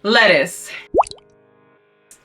Lettuce.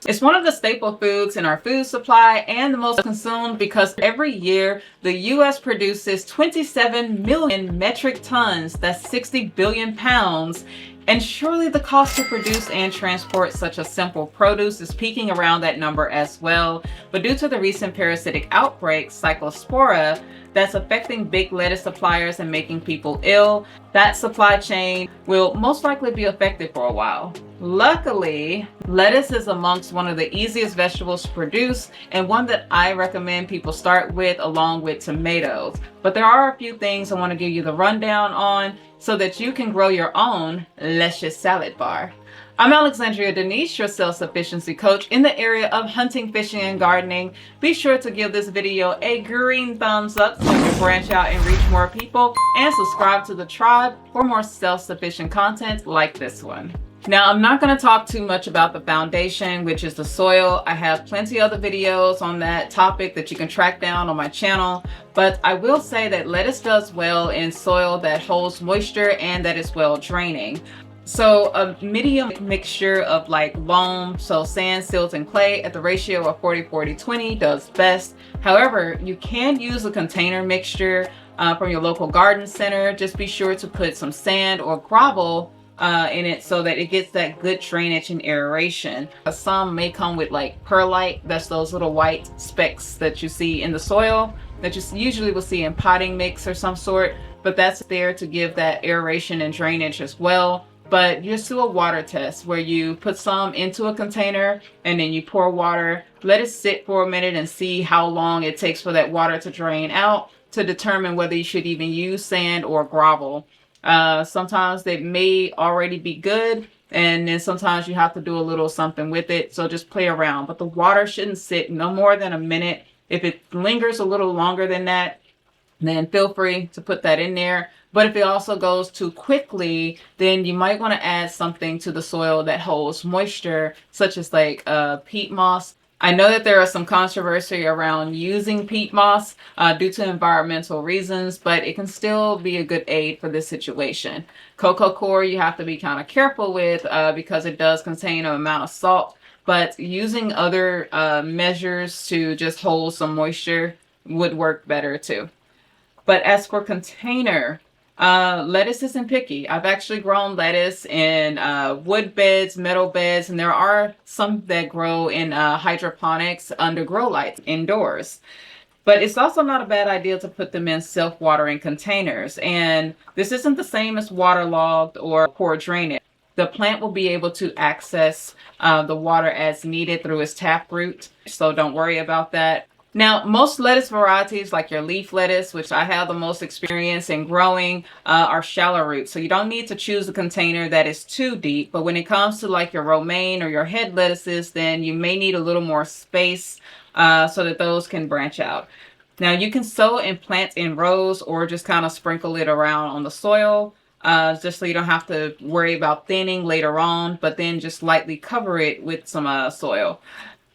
It's one of the staple foods in our food supply and the most consumed because every year the U.S. produces 27 million metric tons, that's 60 billion pounds, and surely the cost to produce and transport such a simple produce is peaking around that number as well. But due to the recent parasitic outbreak, Cyclosphra, that's affecting big lettuce suppliers and making people ill, that supply chain will most likely be affected for a while. Luckily, lettuce is amongst one of the easiest vegetables to produce and one that I recommend people start with along with tomatoes. But there are a few things I want to give you the rundown on so that you can grow your own luscious salad bar. I'm Alexandria Denise, your self-sufficiency coach in the area of hunting, fishing, and gardening. Be sure to give this video a green thumbs up so we can branch out and reach more people, and subscribe to the tribe for more self-sufficient content like this one. Now, I'm not going to talk too much about the foundation, which is the soil. I have plenty of other videos on that topic that you can track down on my channel, but I will say that lettuce does well in soil that holds moisture and that is well draining. So a medium mixture of like loam, so sand, silt, and clay at the ratio of 40-40-20 does best. However, you can use a container mixture from your local garden center. Just be sure to put some sand or gravel in it so that it gets that good drainage and aeration. Some may come with like perlite, that's those little white specks that you see in the soil that you usually will see in potting mix or some sort, but that's there to give that aeration and drainage as well. But just do a water test where you put some into a container and then you pour water, let it sit for a minute and see how long it takes for that water to drain out to determine whether you should even use sand or gravel. Sometimes they may already be good, and then sometimes you have to do a little something with it, so just play around. But the water shouldn't sit no more than a minute. If it lingers a little longer than that, then feel free to put that in there. But if it also goes too quickly, then you might want to add something to the soil that holds moisture, such as like peat moss. I know that there is some controversy around using peat moss due to environmental reasons, but it can still be a good aid for this situation. Cocoa coir you have to be kind of careful with because it does contain an amount of salt, but using other measures to just hold some moisture would work better too. But as for container, lettuce isn't picky. I've actually grown lettuce in wood beds, metal beds, and there are some that grow in hydroponics under grow lights indoors. But it's also not a bad idea to put them in self-watering containers. And this isn't the same as waterlogged or poor drainage. The plant will be able to access the water as needed through its taproot, so don't worry about that. Now, most lettuce varieties, like your leaf lettuce, which I have the most experience in growing, are shallow root. So you don't need to choose a container that is too deep. But when it comes to like your romaine or your head lettuces, then you may need a little more space so that those can branch out. Now, you can sow and plant in rows or just kind of sprinkle it around on the soil, just so you don't have to worry about thinning later on, but then just lightly cover it with some soil.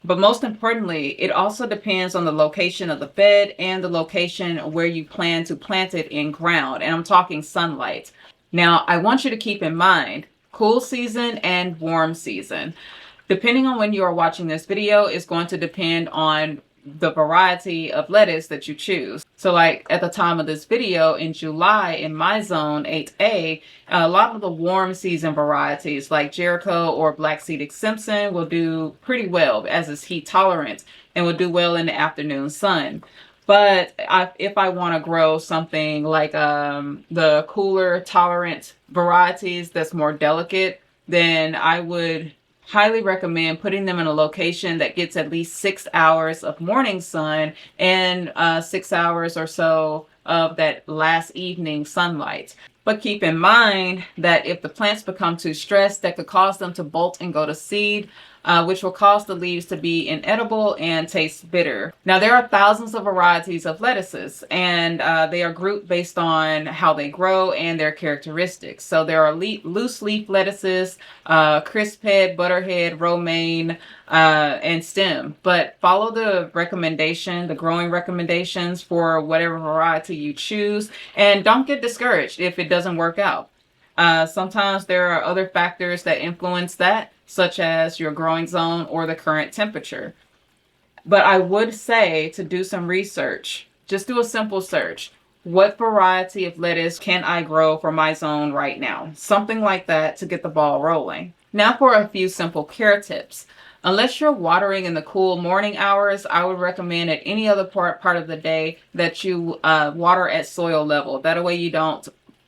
But most importantly, it also depends on the location of the bed and the location where you plan to plant it in ground. And I'm talking sunlight. Now, I want you to keep in mind cool season and warm season. Depending on when you are watching this video is going to depend on the variety of lettuce that you choose. So like at the time of this video in July in my zone 8A, a lot of the warm season varieties like Jericho or Black Seeded Simpson will do pretty well as it's heat tolerant and will do well in the afternoon sun. But if I want to grow something like the cooler tolerant varieties that's more delicate, then I would highly recommend putting them in a location that gets at least 6 hours of morning sun and 6 hours or so of that last evening sunlight. But keep in mind that if the plants become too stressed, that could cause them to bolt and go to seed, which will cause the leaves to be inedible and taste bitter. Now, there are thousands of varieties of lettuces, and they are grouped based on how they grow and their characteristics. So there are loose leaf lettuces, crisp head, butterhead, romaine, and stem. But follow the growing recommendations for whatever variety you choose, and don't get discouraged if it doesn't work out. Sometimes there are other factors that influence that, such as your growing zone or the current temperature. But I would say to do some research. Just do a simple search. What variety of lettuce can I grow for my zone right now? Something like that to get the ball rolling. Now for a few simple care tips. Unless you're watering in the cool morning hours, I would recommend at any other part of the day that you water at soil level. That way you don't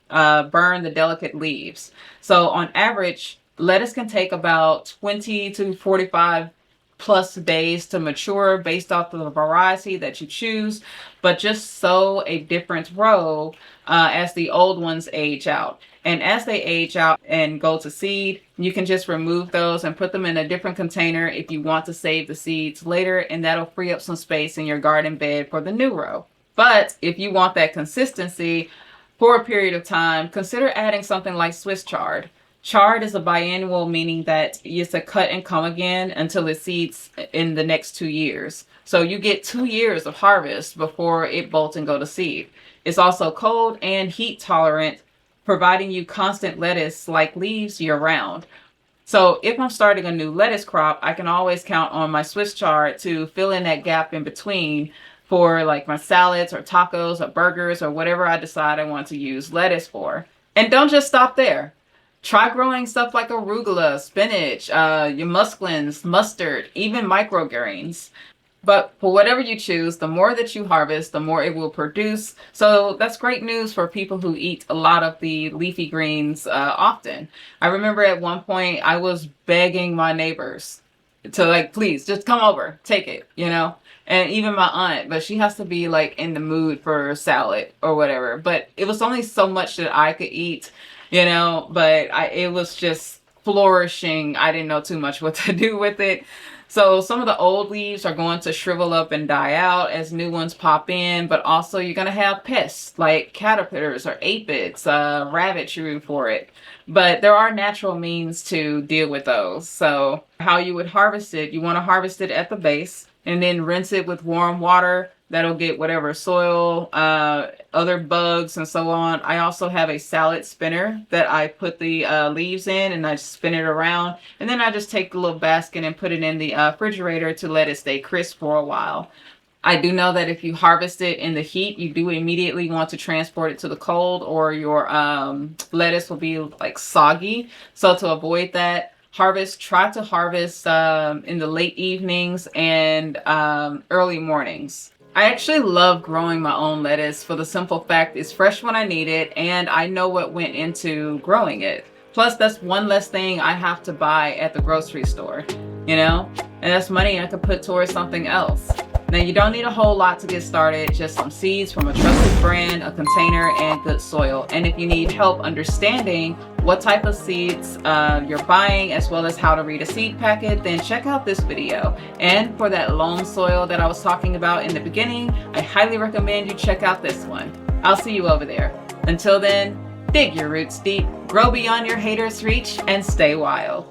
burn the delicate leaves. So on average, lettuce can take about 20 to 45 plus days to mature based off of the variety that you choose, but just sow a different row as the old ones age out. And as they age out and go to seed, you can just remove those and put them in a different container if you want to save the seeds later, and that'll free up some space in your garden bed for the new row. But if you want that consistency for a period of time, consider adding something like Swiss chard. Chard is a biannual, meaning that it's a cut and come again until it seeds in the next 2 years. So you get 2 years of harvest before it bolts and go to seed. It's also cold and heat tolerant, providing you constant lettuce-like leaves year round. So if I'm starting a new lettuce crop, I can always count on my Swiss chard to fill in that gap in between for like my salads or tacos or burgers or whatever I decide I want to use lettuce for. And don't just stop there. Try growing stuff like arugula, spinach, your musclins, mustard, even microgreens. But for whatever you choose, the more that you harvest, the more it will produce. So that's great news for people who eat a lot of the leafy greens often. I remember at one point I was begging my neighbors to like, please just come over, take it, you know? And even my aunt, but she has to be like in the mood for salad or whatever. But it was only so much that I could eat, you know, but it was just flourishing. I didn't know too much what to do with it. So some of the old leaves are going to shrivel up and die out as new ones pop in, but also you're going to have pests like caterpillars or aphids, rabbits root for it. But there are natural means to deal with those. So how you would harvest it, you want to harvest it at the base and then rinse it with warm water. That'll get whatever soil, other bugs and so on. I also have a salad spinner that I put the leaves in and I just spin it around. And then I just take the little basket and put it in the refrigerator to let it stay crisp for a while. I do know that if you harvest it in the heat, you do immediately want to transport it to the cold or your lettuce will be like soggy. So to avoid that, try to harvest in the late evenings and early mornings. I actually love growing my own lettuce for the simple fact it's fresh when I need it and I know what went into growing it. Plus, that's one less thing I have to buy at the grocery store, you know? And that's money I could put towards something else. Now, you don't need a whole lot to get started, just some seeds from a trusted brand, a container, and good soil. And if you need help understanding what type of seeds you're buying, as well as how to read a seed packet, then check out this video. And for that loam soil that I was talking about in the beginning, I highly recommend you check out this one. I'll see you over there. Until then, dig your roots deep, grow beyond your haters' reach, and stay wild.